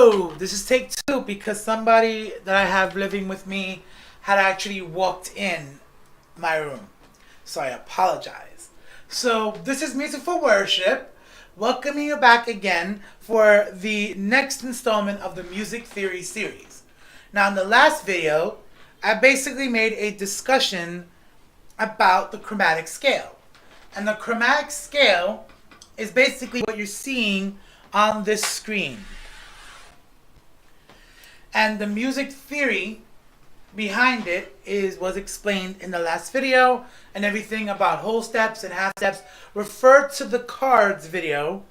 Hello, this is take two because somebody that I have living with me had actually walked in my room. So I apologize. So this is Music for Worship, welcoming you back again for the next installment of the Music Theory series. Now in the last video, I basically made a discussion about the chromatic scale. And the chromatic scale is basically what you're seeing on this screen. And the music theory behind it was explained in the last video, and everything about whole steps and half steps. Refer to the cards video,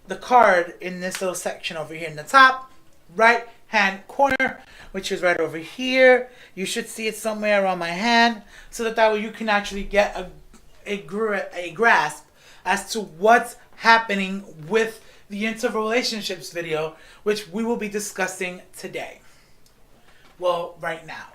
the card in this little section over here in the top right hand corner, which is right over here. You should see it somewhere around my hand, so that way you can actually get a grasp as to what's happening with the interrelationships video, which we will be discussing today. Well, right now.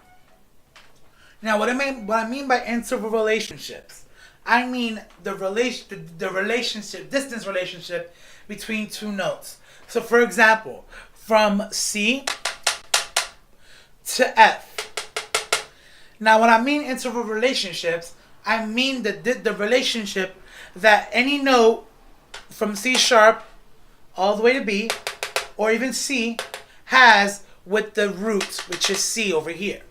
Now, what I mean by interrelationships, I mean the relationship, distance relationship between two notes. So, for example, from C to F. Now, when I mean interrelationships, I mean the relationship that any note from C sharp all the way to B, or even C, has with the root, which is C over here.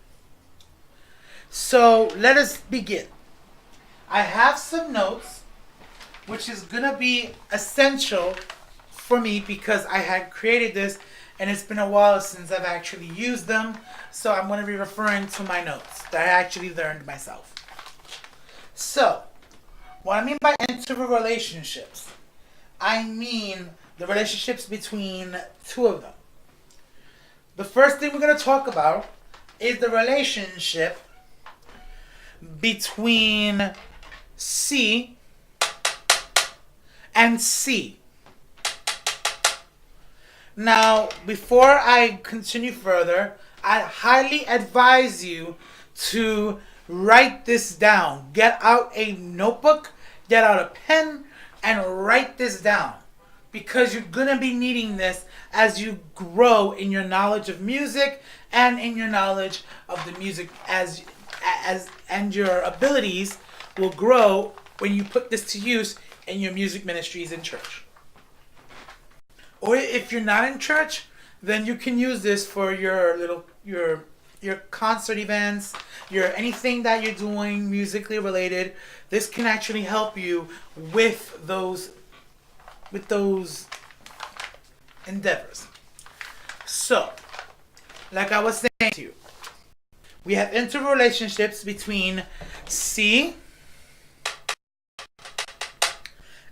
So let us begin. I have some notes, which is going to be essential for me because I had created this and it's been a while since I've actually used them. So I'm going to be referring to my notes that I actually learned myself. So, what I mean by interrelationships, I mean the relationships between two of them. The first thing we're going to talk about is the relationship between C and C. Now, before I continue further, I highly advise you to write this down. Get out a notebook, get out a pen, and write this down. Because you're going to be needing this as you grow in your knowledge of music and in your knowledge of the music and your abilities will grow when you put this to use in your music ministries in church. Or if you're not in church, then you can use this for your concert events, anything that you're doing musically related. This can actually help you with those endeavors. So, like I was saying to you, we have interrelationships between C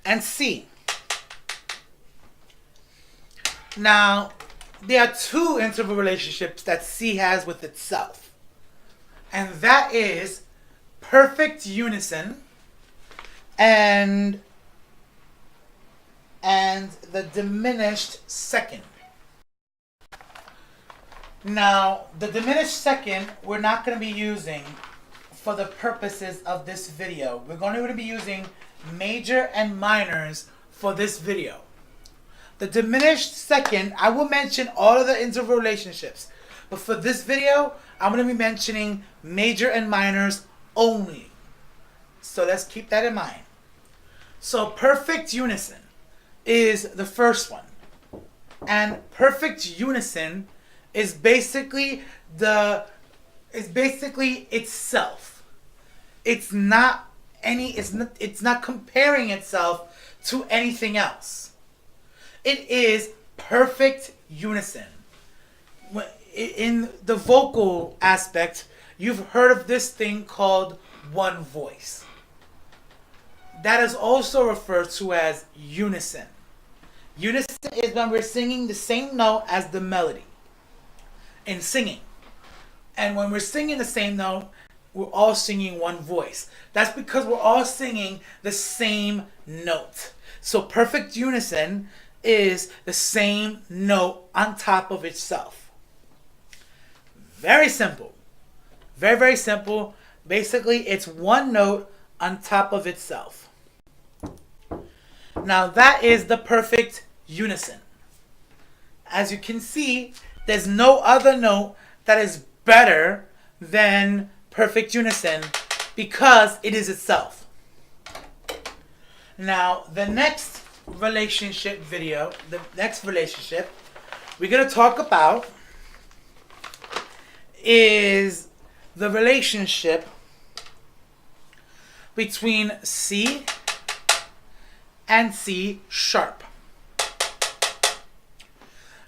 and C. Now, there are two interrelationships that C has with itself, and that is perfect unison and the diminished second. Now, the diminished second we're not going to be using for the purposes of this video. We're going to be using major and minors for this video. The diminished second, I will mention all of the interrelationships, but for this video, I'm going to be mentioning major and minors only. So let's keep that in mind. So perfect unison is the first one. And perfect unison is basically itself. It's not comparing itself to anything else. It is perfect unison. In the vocal aspect, you've heard of this thing called one voice. That is also referred to as unison. Unison is when we're singing the same note as the melody in singing. And when we're singing the same note, we're all singing one voice. That's because we're all singing the same note. So perfect unison is the same note on top of itself. Very simple. Very, very simple. Basically, it's one note on top of itself. Now that is the perfect unison. as you can see, there's no other note that is better than perfect unison because it is itself. Now, the next relationship video, the next relationship we're going to talk about is the relationship between C and C sharp.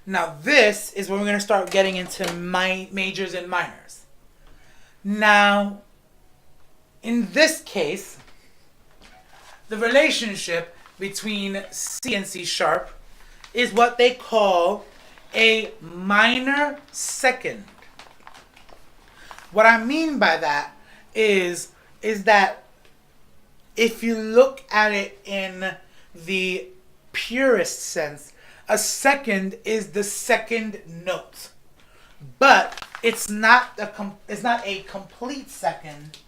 Now this is when we're going to start getting into majors and minors. Now, in this case, the relationship between C and C sharp is what they call a minor second. What I mean by that is that if you look at it in the purest sense, a second is the second note, but it's not a complete second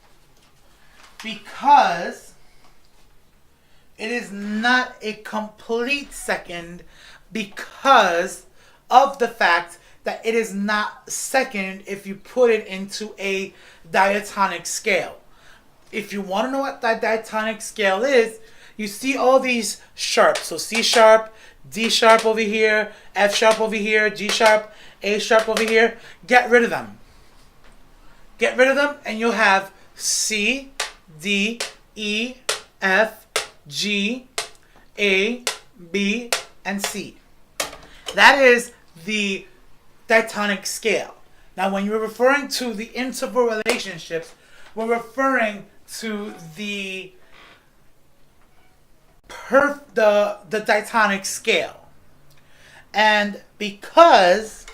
because it is not a complete second because of the fact that it is not second if you put it into a diatonic scale. If you want to know what that diatonic scale is, you see all these sharps. So C sharp, D sharp over here, F sharp over here, G sharp, A sharp over here. Get rid of them. Get rid of them and you'll have C, D, E, F, G, A, B, and C. That is the diatonic scale. Now when you're referring to the interval relationships, we're referring to the diatonic scale. And because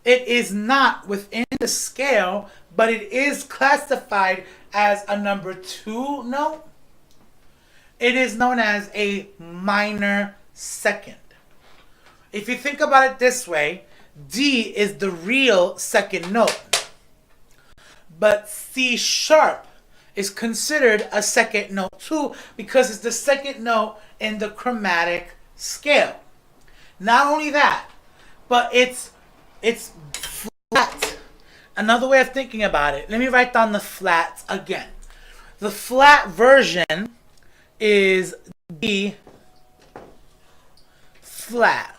it is not within the scale, but it is classified as a number 2 note, it is known as a minor second. If you think about it this way, D is the real second note, but C sharp is considered a second note too because it's the second note in the chromatic scale. Not only that, but it's flat. Another way of thinking about it, let me write down the flats again. The flat version is D flat.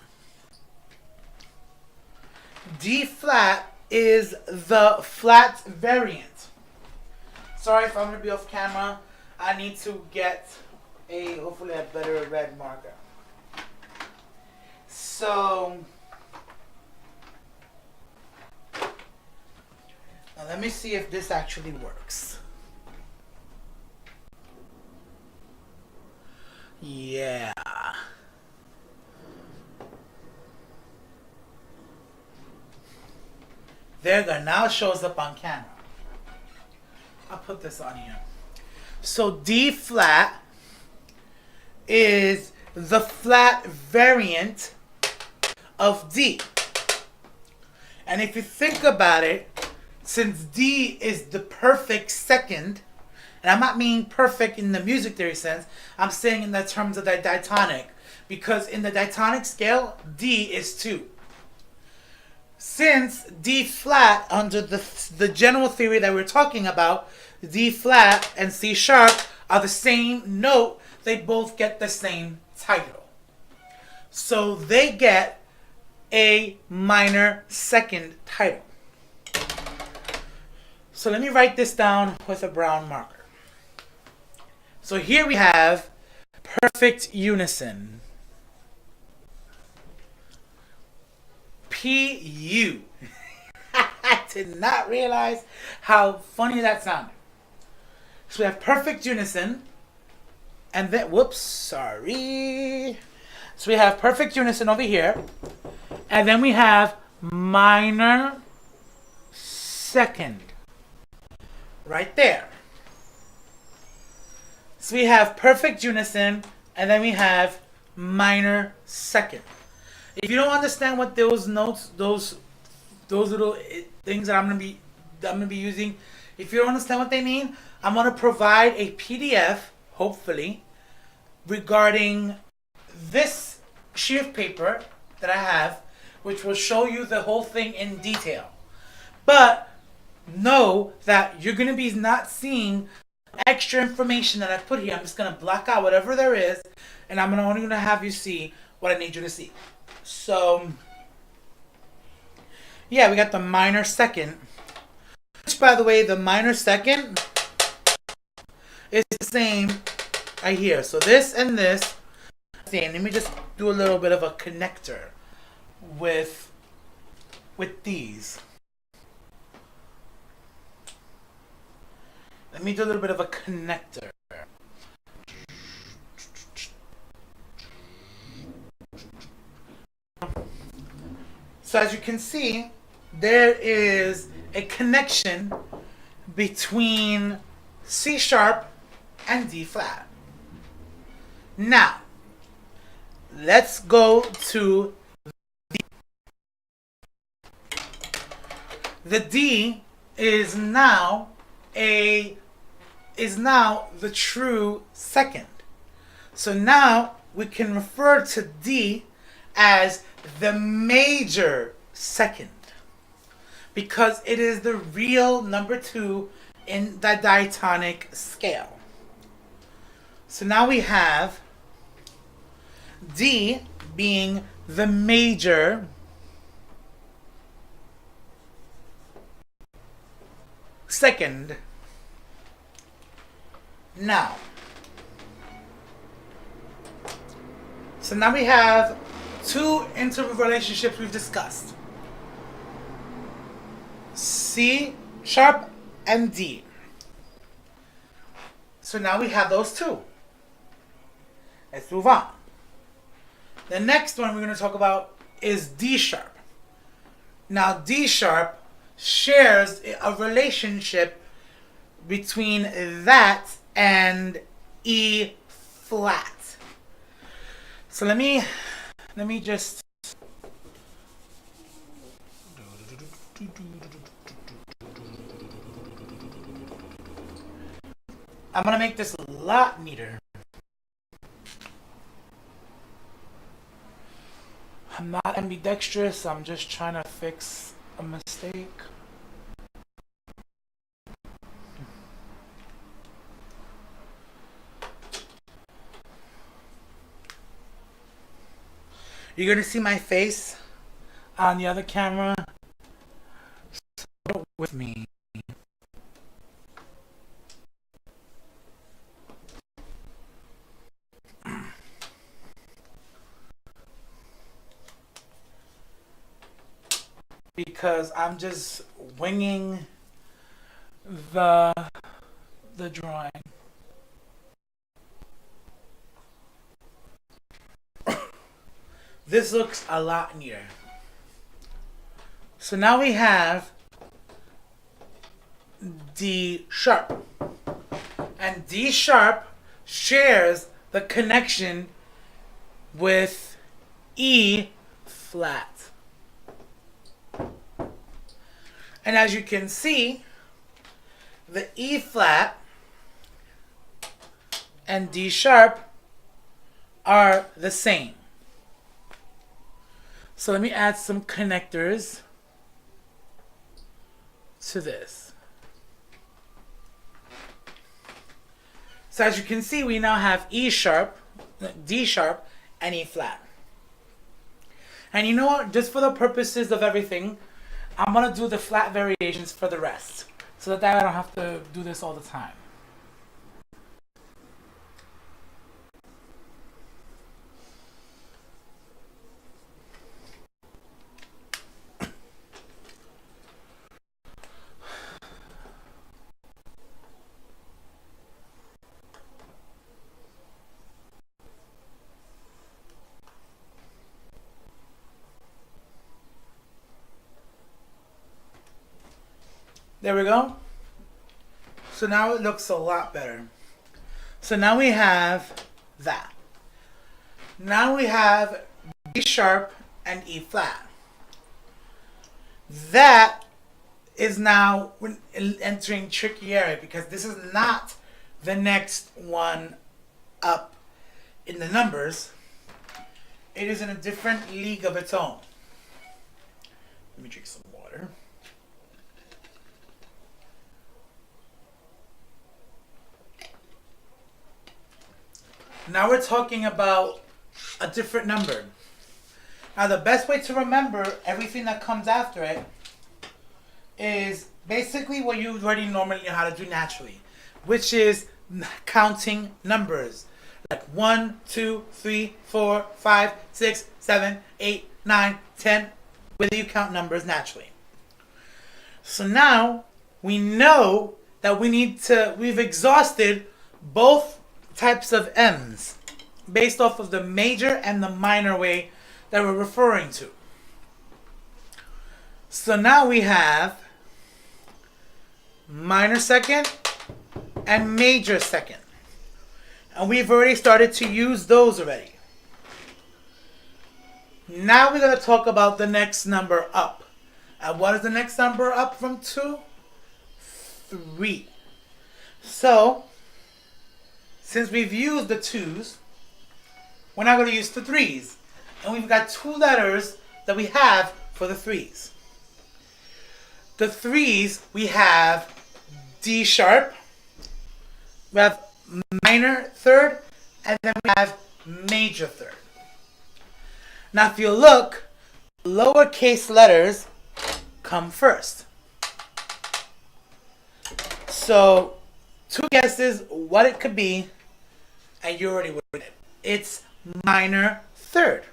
D flat is the flat variant. Sorry if I'm going to be off camera. I need to get hopefully a better red marker. So, now let me see if this actually works. Yeah. There you go. Now it shows up on camera. I'll put this on here. So D flat is the flat variant of D. And if you think about it, since D is the perfect second, and I'm not meaning perfect in the music theory sense, I'm saying in the terms of the diatonic, because in the diatonic scale, D is 2. Since D flat, under the general theory that we're talking about, D flat and C sharp are the same note, they both get the same title. So they get a minor second title. So let me write this down with a brown marker. So here we have perfect unison. P-U. I did not realize how funny that sounded. So we have perfect unison. And then, whoops, sorry. So we have perfect unison over here. And then we have minor second. Right there. So we have perfect unison. And then we have minor second. If you don't understand what those notes, those little things that I'm gonna be using, if you don't understand what they mean, I'm gonna provide a PDF, hopefully, regarding this sheet of paper that I have, which will show you the whole thing in detail. But know that you're going to be not seeing extra information that I put here. I'm just going to block out whatever there is, and I'm only going to have you see what I need you to see. So, yeah, we got the minor second. Which, by the way, the minor second is the same right here. So this and this. Let me just do a little bit of a connector with these. Let me do a little bit of a connector. So as you can see, there is a connection between C sharp and D flat. Now, let's go to the D is now the true second. So now we can refer to D as the major second because it is the real number 2 in the diatonic scale. So now we have D being the major second. Now, so now we have 2 interrelationships we've discussed. C sharp and D. So now we have those 2. Let's move on. The next one we're going to talk about is D sharp. Now D sharp shares a relationship between that and E flat. So let me just I'm gonna make this a lot neater. I'm not ambidextrous, I'm just trying to fix a mistake. You're gonna see my face on the other camera. So with me. Because I'm just winging the drawing. This looks a lot neater. So now we have D sharp. And D sharp shares the connection with E flat. And as you can see, the E flat and D sharp are the same. So let me add some connectors to this. So as you can see, we now have E sharp, D sharp, and E flat. And you know what? Just for the purposes of everything, I'm going to do the flat variations for the rest, so that I don't have to do this all the time. There we go. So now it looks a lot better. So now we have that. Now we have D sharp and E flat. That is now entering tricky area because this is not the next one up in the numbers. it is in a different league of its own. Let me drink some water. Now we're talking about a different number. Now the best way to remember everything that comes after it is basically what you already normally know how to do naturally, which is counting numbers. Like 1, 2, 3, 4, 5, 6, 7, 8, 9, 10, whether you count numbers naturally. So now we know that we've exhausted both types of M's based off of the major and the minor way that we're referring to. So now we have minor second and major second. And we've already started to use those already. Now we're going to talk about the next number up. And what is the next number up from 2? 3. So, since we've used the 2's, we're now going to use the 3's. And we've got 2 letters that we have for the 3's. The 3's, we have D sharp, we have minor third, and then we have major third. Now if you look, lowercase letters come first. So 2 guesses what it could be, and you already would it. It's minor third.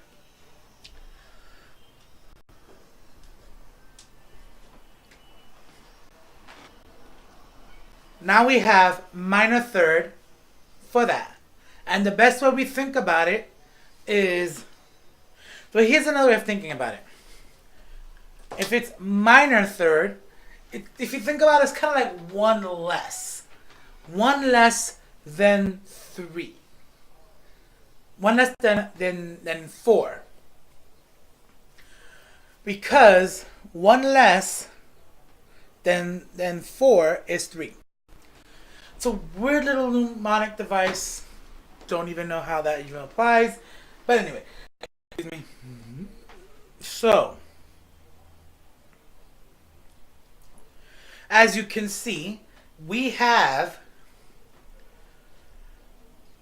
Now we have minor third for that. And the best way we think about it is, so here's another way of thinking about it. If it's minor third, if you think about it, it's kind of like 1 less. 1 less than 3. 1 less than 4. Because 1 less than 4 is 3. It's a weird little mnemonic device. Don't even know how that even applies. But anyway, excuse me. So, as you can see, we have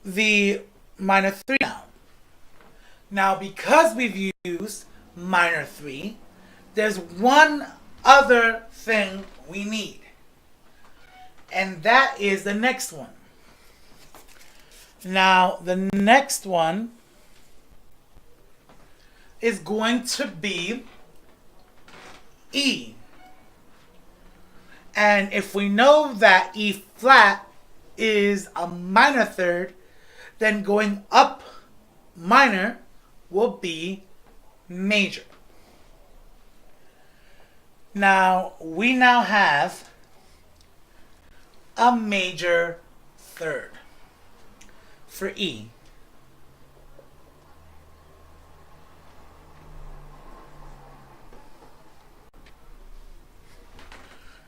the minor 3 now. Now, because we've used minor 3, there's one other thing we need. And that is the next one. Now, the next one is going to be E. And if we know that E flat is a minor third, then going up minor will be major. Now, we now have a major third for E.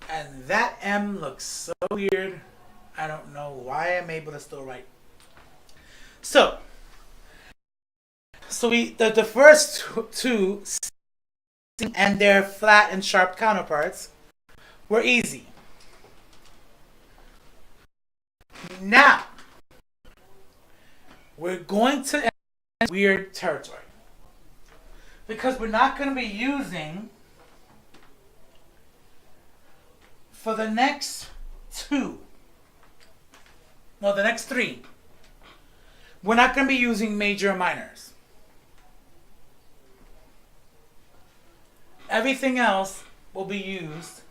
And that M looks so weird. I don't know why I'm able to still write. So the first two and their flat and sharp counterparts were easy. Now, we're going to enter weird territory. Because we're not going to be using, for the next 3, we're not going to be using major and minors. Everything else will be used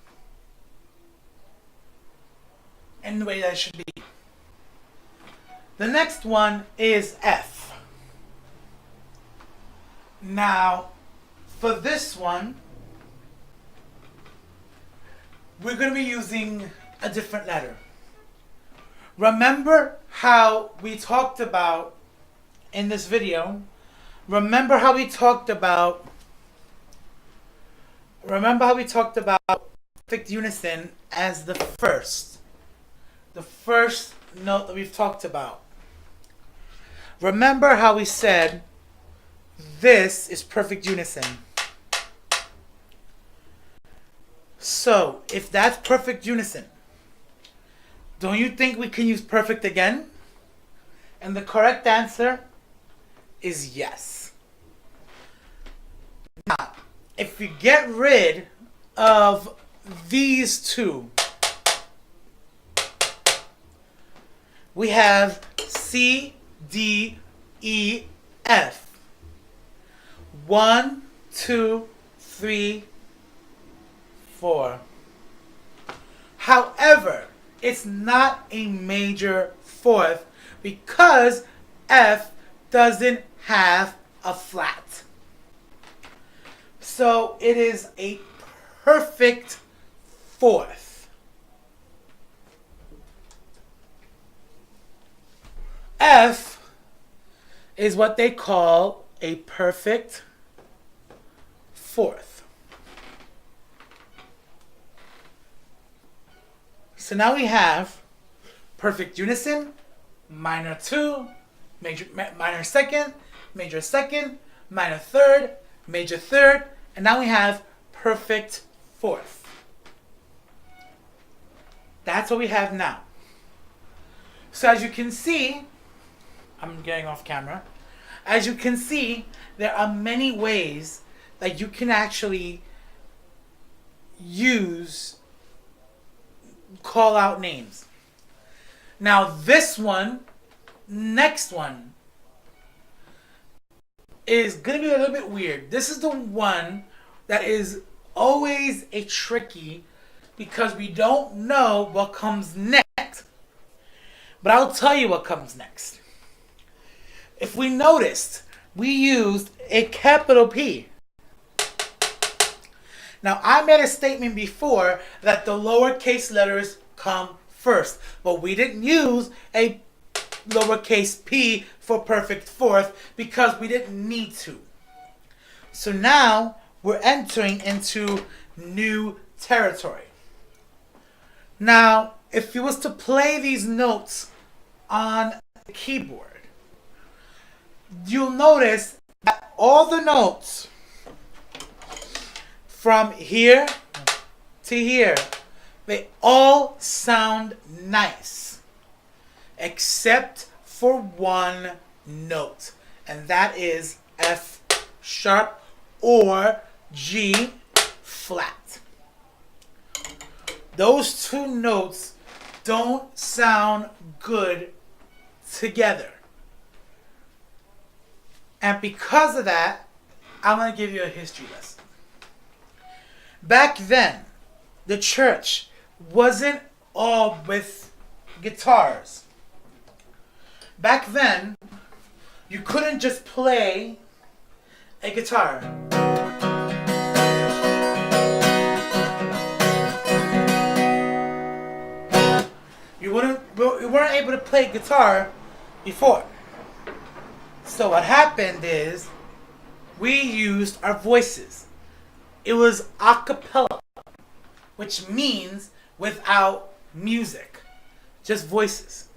in the way that it should be. The next one is F. Now, for this one, we're going to be using a different letter. Remember how we talked about in this video, perfect unison as the first note that we've talked about. Remember how we said this is perfect unison. So, if that's perfect unison, don't you think we can use perfect again? And the correct answer is yes. Now, if you get rid of these two, we have C, D, E, F. 1, 2, 3, 4. However, it's not a major fourth because F doesn't have a flat. So it is a perfect fourth. F is what they call a perfect fourth. So now we have perfect unison, minor 2, minor second, minor third, major third, and now we have perfect fourth. That's what we have now. So as you can see, I'm getting off camera. As you can see, there are many ways that you can actually call out names. Now this one, next one, is going to be a little bit weird. This is the one that is always a tricky because we don't know what comes next. But I'll tell you what comes next. If we noticed, we used a capital P. Now, I made a statement before that the lowercase letters come first, but we didn't use a lowercase p for perfect fourth because we didn't need to. So now we're entering into new territory. Now, if you was to play these notes on the keyboard, you'll notice that all the notes from here to here, they all sound nice, except for one note, and that is F sharp or G flat. Those two notes don't sound good together. And because of that, I'm going to give you a history lesson. Back then, the church wasn't all with guitars. Back then, you couldn't just play a guitar. You weren't able to play guitar before. So what happened is we used our voices. It was a cappella, which means without music, just voices.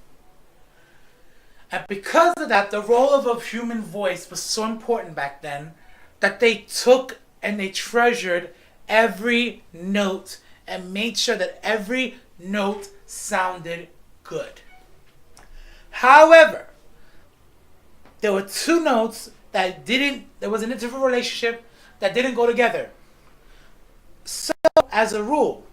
And because of that, the role of a human voice was so important back then that they took and they treasured every note and made sure that every note sounded good. However, there were two notes there was an interval relationship that didn't go together. So, as a rule,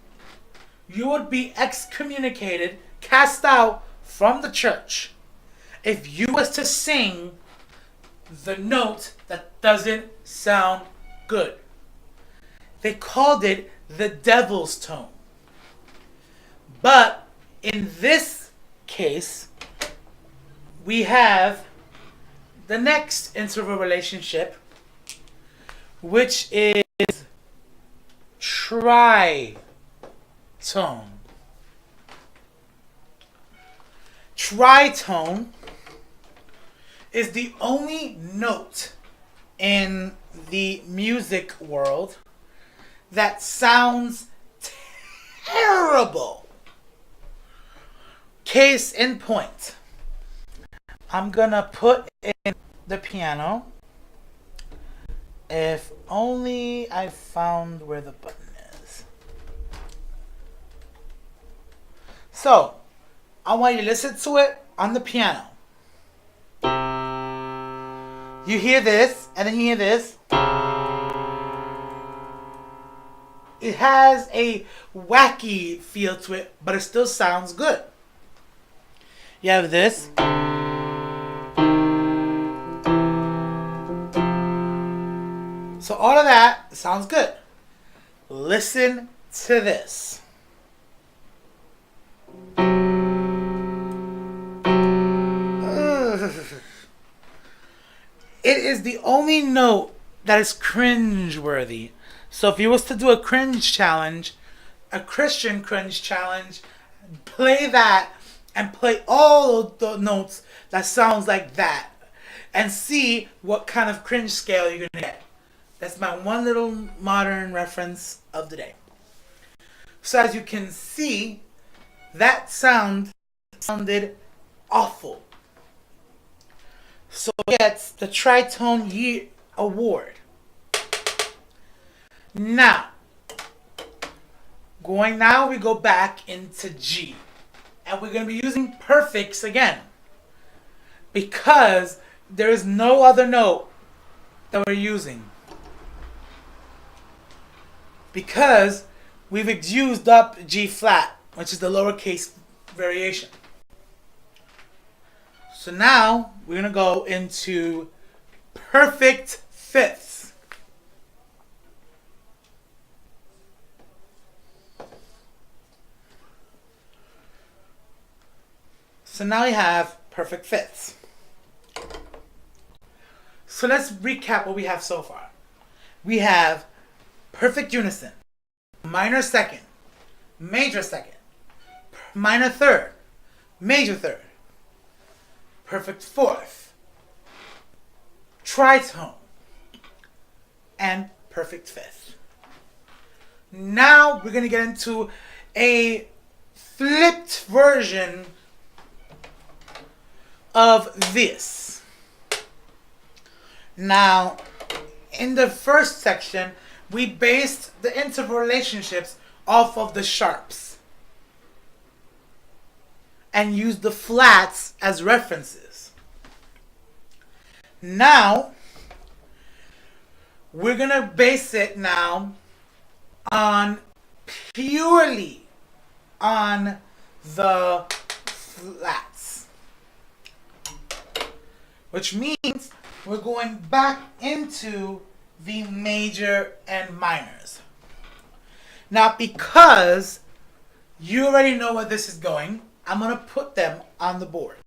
you would be excommunicated, cast out from the church, if you was to sing the note that doesn't sound good. They called it the devil's tone. But in this case, we have the next interval relationship, which is tritone. Tritone is the only note in the music world that sounds terrible. Case in point, I'm gonna put in the piano If only I found where the button is. So, I want you to listen to it on the piano. You hear this, and then you hear this. It has a wacky feel to it, but it still sounds good. You have this. So all of that sounds good. Listen to this. It is the only note that is cringe-worthy. So if you was to do a cringe challenge, a Christian cringe challenge, play that and play all of the notes that sounds like that and see what kind of cringe scale you're going to get. That's my one little modern reference of the day. So as you can see, that sounded awful. So it gets the Tritone Year Award. Now we go back into G. And we're going to be using perfects again. Because there is no other note that we're using. Because we've used up G flat, which is the lowercase variation. So now we're going to go into perfect fifths. So now we have perfect fifths. So let's recap what we have so far. We have perfect unison, minor second, major second, minor third, major third, perfect fourth, tritone, and perfect fifth. Now we're going to get into a flipped version of this. Now, in the first section, we based the interval relationships off of the sharps and used the flats as references. Now, we're going to base it now on purely on the flats. Which means we're going back into the major and minors. Now, because you already know where this is going, I'm going to put them on the board.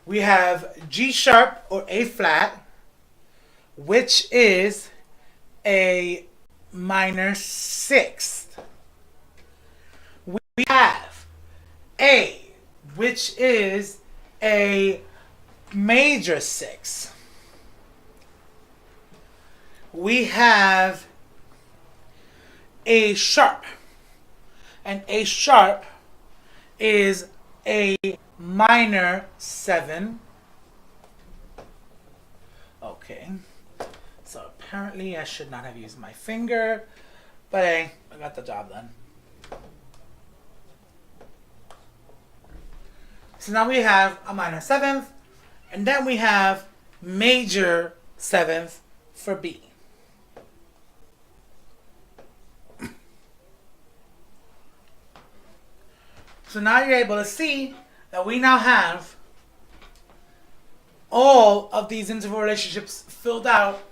We have G sharp or A flat, which is a minor sixth. We have A, which is a major sixth. We have A sharp, and A sharp is a minor 7. Okay, so apparently I should not have used my finger, but hey, I got the job done. So now we have a minor 7th, and then we have major 7th for B. So now you're able to see that we now have all of these interval relationships filled out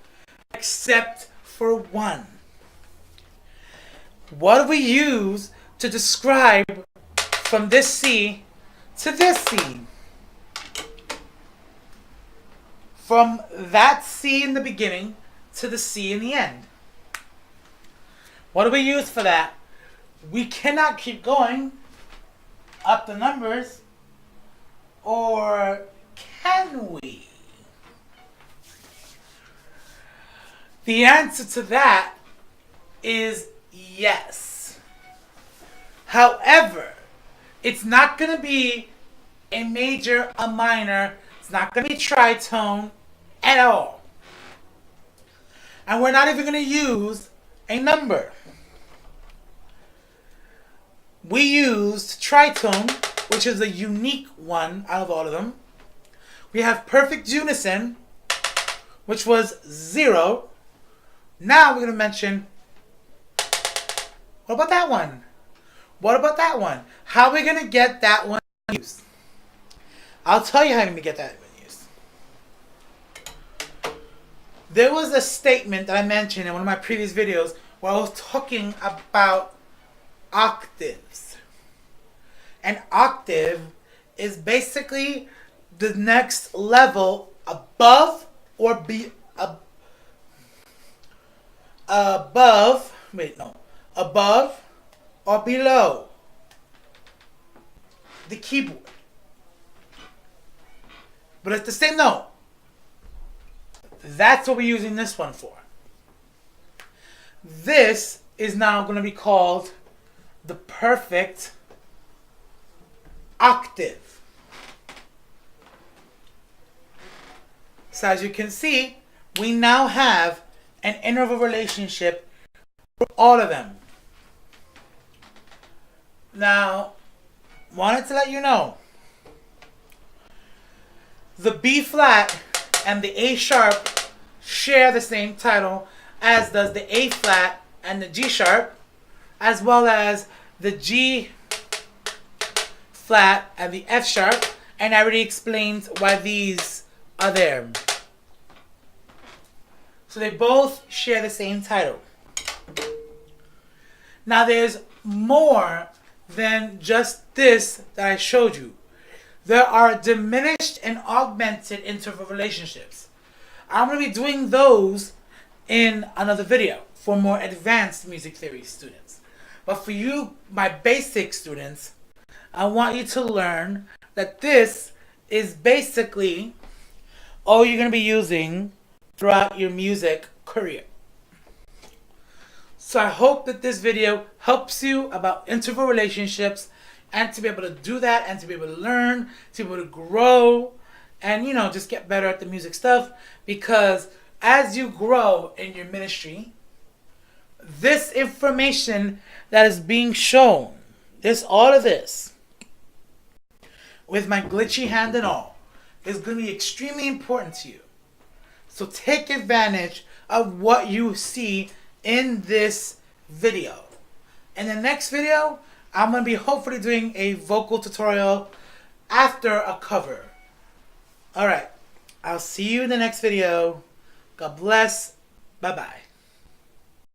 except for one. What do we use to describe from this C to this C? From that C in the beginning to the C in the end. What do we use for that? We cannot keep going up the numbers, or can we? The answer to that is yes. However, it's not going to be a major, a minor. It's not going to be tritone at all. And we're not even going to use a number. We used Tritone, which is a unique one out of all of them. We have perfect unison, which was 0. Now we're going to mention, what about that one? What about that one? How are we going to get that one used? I'll tell you how you're going to get that one used. There was a statement that I mentioned in one of my previous videos where I was talking about octaves. An octave is basically the next level above or above or below the keyboard. But it's the same note. That's what we're using this one for. This is now going to be called the perfect octave. So as you can see, we now have an interval relationship for all of them. Now, wanted to let you know, the B flat and the A sharp share the same title, as does the A flat and the G sharp, as well as the G flat and the F sharp, and I already explained why these are there. So they both share the same title. Now there's more than just this that I showed you. There are diminished and augmented interval relationships. I'm going to be doing those in another video for more advanced music theory students. But for you, my basic students, I want you to learn that this is basically all you're going to be using throughout your music career. So I hope that this video helps you about interval relationships, and to be able to do that, and to be able to learn, to be able to grow, and just get better at the music stuff. Because as you grow in your ministry, this information that is being shown, all of this, with my glitchy hand and all, is going to be extremely important to you. So take advantage of what you see in this video. In the next video, I'm going to be hopefully doing a vocal tutorial after a cover. Alright, I'll see you in the next video. God bless. Bye-bye.